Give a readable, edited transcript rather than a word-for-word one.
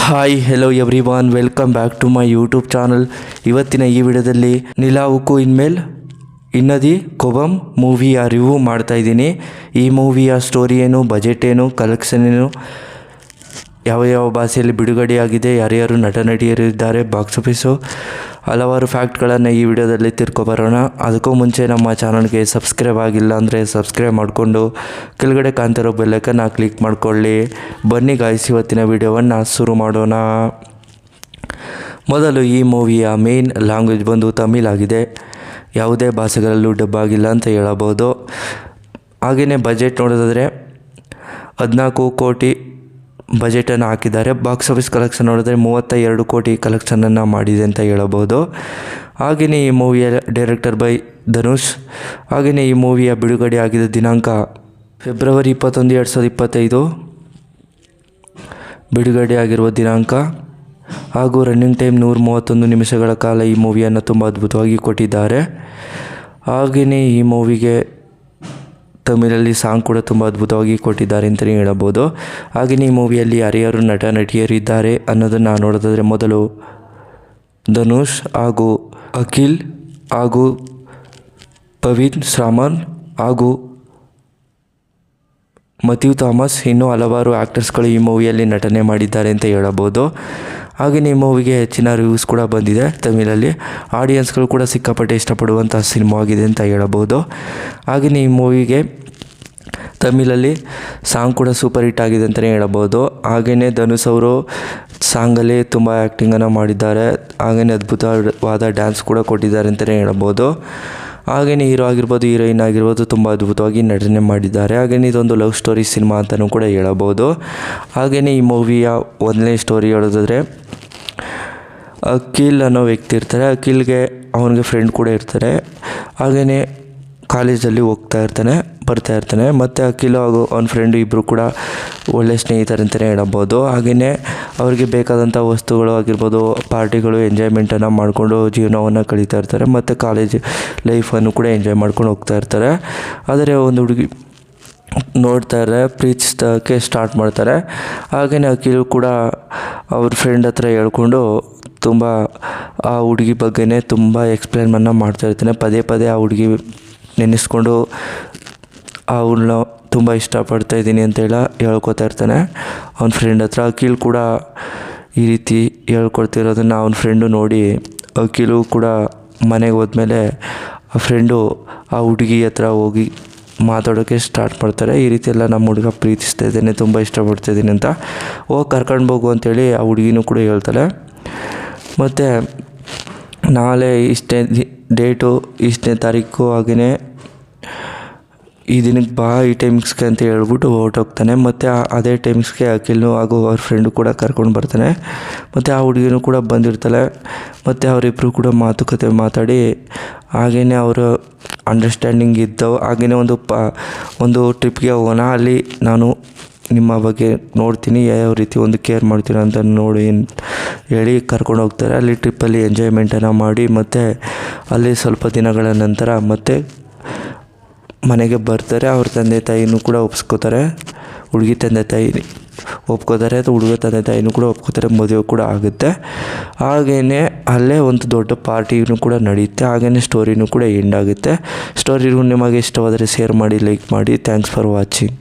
Hi hello everyone, welcome back to my YouTube channel. ಇವತ್ತಿನ ಈ ವಿಡಿಯೋದಲ್ಲಿ ನಿಲಾವುಕು ಇನ್ಮೇಲ್ ಇನ್ನದಿ ಕೊಬಮ್ ಮೂವಿಯ review ಮಾಡ್ತಾಯಿದ್ದೀನಿ. ಈ ಮೂವಿಯ ಸ್ಟೋರಿ ಏನು, ಬಜೆಟ್ ಏನು, ಕಲೆಕ್ಷನ್ ಏನು, ಯಾವ ಭಾಷೆಯಲ್ಲಿ ಬಿಡುಗಡೆಯಾಗಿದೆ, ಯಾರ್ಯಾರು ನಟ ನಟಿಯರು ಇದ್ದಾರೆ, ಬಾಕ್ಸ್ ಆಫೀಸು, ಹಲವಾರು ಫ್ಯಾಕ್ಟ್ಗಳನ್ನು ಈ ವಿಡಿಯೋದಲ್ಲಿ ತಿಳ್ಕೊಬರೋಣ. ಅದಕ್ಕೂ ಮುಂಚೆ ನಮ್ಮ ಚಾನಲ್ಗೆ ಸಬ್ಸ್ಕ್ರೈಬ್ ಆಗಿಲ್ಲ ಅಂದರೆ ಸಬ್ಸ್ಕ್ರೈಬ್ ಮಾಡಿಕೊಂಡು ಕೆಳಗಡೆ ಕಾಣ್ತಿರೋ ಬೆಲ್ಲೈಕನ್ನ ಕ್ಲಿಕ್ ಮಾಡಿಕೊಳ್ಳಿ. ಬನ್ನಿ ಗಾಯ್ಸ್, ಇವತ್ತಿನ ವಿಡಿಯೋವನ್ನು ಶುರು ಮಾಡೋಣ. ಮೊದಲು ಈ ಮೂವಿಯ ಮೇನ್ ಲ್ಯಾಂಗ್ವೇಜ್ ಬಂದು ತಮಿಳ್ ಆಗಿದೆ. ಯಾವುದೇ ಭಾಷೆಗಳಲ್ಲೂ ಡಬ್ ಆಗಿಲ್ಲ ಅಂತ ಹೇಳಬಹುದು. ಹಾಗೆಯೇ ಬಜೆಟ್ ನೋಡೋದಾದರೆ 14 ಕೋಟಿ ಬಜೆಟನ್ನು ಹಾಕಿದ್ದಾರೆ. ಬಾಕ್ಸ್ ಆಫೀಸ್ ಕಲೆಕ್ಷನ್ ನೋಡಿದ್ರೆ 32 ಕೋಟಿ ಕಲೆಕ್ಷನನ್ನು ಮಾಡಿದೆ ಅಂತ ಹೇಳಬಹುದು. ಹಾಗೆಯೇ ಈ ಮೂವಿಯ ಡೈರೆಕ್ಟರ್ ಬೈ ಧನುಷ್. ಹಾಗೆಯೇ ಈ ಮೂವಿಯ ಬಿಡುಗಡೆ ಆಗಿದ್ದ ದಿನಾಂಕ ಫೆಬ್ರವರಿ 21, 2025 ಬಿಡುಗಡೆ ಆಗಿರುವ ದಿನಾಂಕ. ಹಾಗೂ ರನ್ನಿಂಗ್ ಟೈಮ್ 131 ನಿಮಿಷಗಳ ಕಾಲ ಈ ಮೂವಿಯನ್ನು ತುಂಬ ಅದ್ಭುತವಾಗಿ ಕೊಟ್ಟಿದ್ದಾರೆ. ಹಾಗೆಯೇ ಈ ಮೂವಿಗೆ ತಮಿಳಲ್ಲಿ ಸಾಂಗ್ ಕೂಡ ತುಂಬ ಅದ್ಭುತವಾಗಿ ಕೊಟ್ಟಿದ್ದಾರೆ ಅಂತಲೇ ಹೇಳಬಹುದು. ಹಾಗೆಯೇ ಈ ಮೂವಿಯಲ್ಲಿ ಯಾರ್ಯಾರು ನಟ ನಟಿಯರು ಇದ್ದಾರೆ ಅನ್ನೋದನ್ನು ನೋಡೋದಾದರೆ ಮೊದಲು ಧನುಷ್ ಹಾಗೂ ಅಖಿಲ್ ಹಾಗೂ ಪವಿನ್ ಶ್ರಾಮನ್ ಹಾಗೂ ಮಥ್ಯೂ ಥಾಮಸ್, ಇನ್ನೂ ಹಲವಾರು ಆ್ಯಕ್ಟರ್ಸ್ಗಳು ಈ ಮೂವಿಯಲ್ಲಿ ನಟನೆ ಮಾಡಿದ್ದಾರೆ ಅಂತ ಹೇಳಬಹುದು. ಹಾಗೆಯೇ ಈ ಮೂವಿಗೆ ಹೆಚ್ಚಿನ ರಿವ್ಯೂಸ್ ಕೂಡ ಬಂದಿದೆ ತಮಿಳಲ್ಲಿ. ಆಡಿಯನ್ಸ್ಗಳು ಕೂಡ ಸಿಕ್ಕಾಪಟ್ಟೆ ಇಷ್ಟಪಡುವಂಥ ಸಿನಿಮಾ ಆಗಿದೆ ಅಂತ ಹೇಳಬಹುದು. ಹಾಗೆಯೇ ಈ ಮೂವಿಗೆ ತಮಿಳಲ್ಲಿ ಸಾಂಗ್ ಕೂಡ ಸೂಪರ್ ಹಿಟ್ ಆಗಿದೆ ಅಂತಲೇ ಹೇಳಬಹುದು. ಹಾಗೆಯೇ ಧನುಷ್ ಅವರು ಸಾಂಗಲ್ಲಿ ತುಂಬ ಆ್ಯಕ್ಟಿಂಗನ್ನು ಮಾಡಿದ್ದಾರೆ. ಹಾಗೆಯೇ ಅದ್ಭುತವಾದ ಡ್ಯಾನ್ಸ್ ಕೂಡ ಕೊಟ್ಟಿದ್ದಾರೆ ಅಂತಲೇ ಹೇಳಬಹುದು. ಹಾಗೆಯೇ ಹೀರೋ ಆಗಿರ್ಬೋದು, ಹೀರೋಯಿನ್ ಆಗಿರ್ಬೋದು ತುಂಬ ಅದ್ಭುತವಾಗಿ ನಟನೆ ಮಾಡಿದ್ದಾರೆ. ಹಾಗೆಯೇ ಇದೊಂದು ಲವ್ ಸ್ಟೋರಿ ಸಿನಿಮಾ ಅಂತಲೂ ಕೂಡ ಹೇಳಬಹುದು. ಹಾಗೆಯೇ ಈ ಮೂವಿಯ ಒಂದನೇ ಸ್ಟೋರಿ ಹೇಳೋದಾದರೆ ಅಖಿಲ್ ಅನ್ನೋ ವ್ಯಕ್ತಿ ಇರ್ತಾರೆ. ಅಖಿಲ್ಗೆ ಅವನಿಗೆ ಫ್ರೆಂಡ್ ಕೂಡ ಇರ್ತಾರೆ. ಹಾಗೆಯೇ ಕಾಲೇಜಲ್ಲಿ ಬರ್ತಾ ಇರ್ತಾನೆ. ಮತ್ತು ಅಖಿಲ್ ಹಾಗೂ ಅವನ ಫ್ರೆಂಡು ಇಬ್ಬರು ಕೂಡ ಒಳ್ಳೆಯ ಸ್ನೇಹಿತರು ಅಂತಲೇ ಹೇಳಬಹುದು. ಹಾಗೆಯೇ ಅವರಿಗೆ ಬೇಕಾದಂಥ ವಸ್ತುಗಳು ಆಗಿರ್ಬೋದು, ಪಾರ್ಟಿಗಳು, ಎಂಜಾಯ್ಮೆಂಟನ್ನು ಮಾಡಿಕೊಂಡು ಜೀವನವನ್ನು ಕಳೀತಾ ಇರ್ತಾರೆ. ಮತ್ತು ಕಾಲೇಜ್ ಲೈಫನ್ನು ಕೂಡ ಎಂಜಾಯ್ ಮಾಡ್ಕೊಂಡು ಹೋಗ್ತಾ ಇರ್ತಾರೆ. ಆದರೆ ಒಂದು ಹುಡುಗಿ ನೋಡ್ತಾರೆ, ಪ್ರೀತಿಸೋಕ್ಕೆ ಸ್ಟಾರ್ಟ್ ಮಾಡ್ತಾರೆ. ಹಾಗೆಯೇ ಅಖಿಲ್ ಕೂಡ ಅವ್ರ ಫ್ರೆಂಡ್ ಹತ್ರ ಹೇಳ್ಕೊಂಡು ತುಂಬ ಆ ಹುಡುಗಿ ಬಗ್ಗೆನೇ ತುಂಬ ಎಕ್ಸ್ಪ್ಲೇನನ್ನು ಮಾಡ್ತಾ ಇರ್ತಾನೆ. ಪದೇ ಪದೇ ಆ ಹುಡುಗಿ ನೆನೆಸ್ಕೊಂಡು ಅವಳನ್ನ ತುಂಬ ಇಷ್ಟಪಡ್ತಾಯಿದ್ದೀನಿ ಅಂತೆಲ್ಲ ಹೇಳ್ಕೊತಾ ಇರ್ತಾನೆ ಅವನ ಫ್ರೆಂಡ್ ಹತ್ರ. ಅಖಿಲ್ ಕೂಡ ಈ ರೀತಿ ಹೇಳ್ಕೊಡ್ತಿರೋದನ್ನು ಅವನ ಫ್ರೆಂಡು ನೋಡಿ ಅಖಿಲು ಕೂಡ ಮನೆಗೆ ಹೋದ್ಮೇಲೆ ಆ ಫ್ರೆಂಡು ಆ ಹುಡುಗಿ ಹತ್ರ ಹೋಗಿ ಮಾತಾಡೋಕ್ಕೆ ಸ್ಟಾರ್ಟ್ ಮಾಡ್ತಾರೆ. ಈ ರೀತಿ ಎಲ್ಲ ನಮ್ಮ ಹುಡುಗ ಪ್ರೀತಿಸ್ತಾ ಇದ್ದೇನೆ, ತುಂಬ ಇಷ್ಟಪಡ್ತಾಯಿದ್ದೀನಿ ಅಂತ. ಕರ್ಕೊಂಡು ಹೋಗು ಅಂತೇಳಿ ಆ ಹುಡುಗಿನೂ ಕೂಡ ಹೇಳ್ತಾಳೆ. ಮತ್ತು ನಾಳೆ ಇಷ್ಟೇ ಡೇಟು, ಇಷ್ಟನೇ ತಾರೀಕು, ಹಾಗೆಯೇ ಈ ದಿನಕ್ಕೆ ಬಾ, ಈ ಟೈಮಿಂಗ್ಸ್ಗೆ ಅಂತ ಹೇಳ್ಬಿಟ್ಟು ಹೊರಟೋಗ್ತಾನೆ. ಮತ್ತು ಅದೇ ಟೈಮಿಂಗ್ಸ್ಗೆ ಅಖಿಲ್ನು ಹಾಗೂ ಅವ್ರ ಫ್ರೆಂಡು ಕೂಡ ಕರ್ಕೊಂಡು ಬರ್ತಾನೆ. ಮತ್ತು ಆ ಹುಡುಗಿನೂ ಕೂಡ ಬಂದಿರ್ತಾಳೆ. ಮತ್ತು ಅವರಿಬ್ಬರು ಕೂಡ ಮಾತುಕತೆ ಮಾತಾಡಿ ಹಾಗೆಯೇ ಅವರು ಅಂಡರ್ಸ್ಟ್ಯಾಂಡಿಂಗ್ ಇದ್ದವು. ಹಾಗೆಯೇ ಒಂದು ಟ್ರಿಪ್ಗೆ ಹೋಗೋಣ, ಅಲ್ಲಿ ನಾನು ನಿಮ್ಮ ಬಗ್ಗೆ ನೋಡ್ತೀನಿ, ಯಾವ ರೀತಿ ಒಂದು ಕೇರ್ ಮಾಡ್ತೀರ ಅಂತ ನೋಡಿ ಹೇಳಿ ಕರ್ಕೊಂಡು ಹೋಗ್ತಾರೆ. ಅಲ್ಲಿ ಟ್ರಿಪ್ಪಲ್ಲಿ ಎಂಜಾಯ್ಮೆಂಟನ್ನು ಮಾಡಿ ಮತ್ತು ಅಲ್ಲಿ ಸ್ವಲ್ಪ ದಿನಗಳ ನಂತರ ಮತ್ತೆ ಮನೆಗೆ ಬರ್ತಾರೆ. ಅವ್ರ ತಂದೆ ತಾಯಿನೂ ಕೂಡ ಒಪ್ಸ್ಕೋತಾರೆ. ಹುಡುಗಿ ತಂದೆ ತಾಯಿ ಒಪ್ಕೋತಾರೆ, ಅಥವಾ ಹುಡುಗ ತಂದೆ ತಾಯಿನೂ ಕೂಡ ಒಪ್ಕೋತಾರೆ. ಮದುವೆ ಕೂಡ ಆಗುತ್ತೆ. ಹಾಗೆಯೇ ಅಲ್ಲೇ ಒಂದು ದೊಡ್ಡ ಪಾರ್ಟಿನೂ ಕೂಡ ನಡೆಯುತ್ತೆ. ಹಾಗೆಯೇ ಸ್ಟೋರಿನೂ ಕೂಡ ಎಂಡ್ ಆಗುತ್ತೆ. ಸ್ಟೋರಿ ನಿಮಗೆ ಇಷ್ಟವಾದರೆ ಶೇರ್ ಮಾಡಿ, ಲೈಕ್ ಮಾಡಿ. Thanks for watching.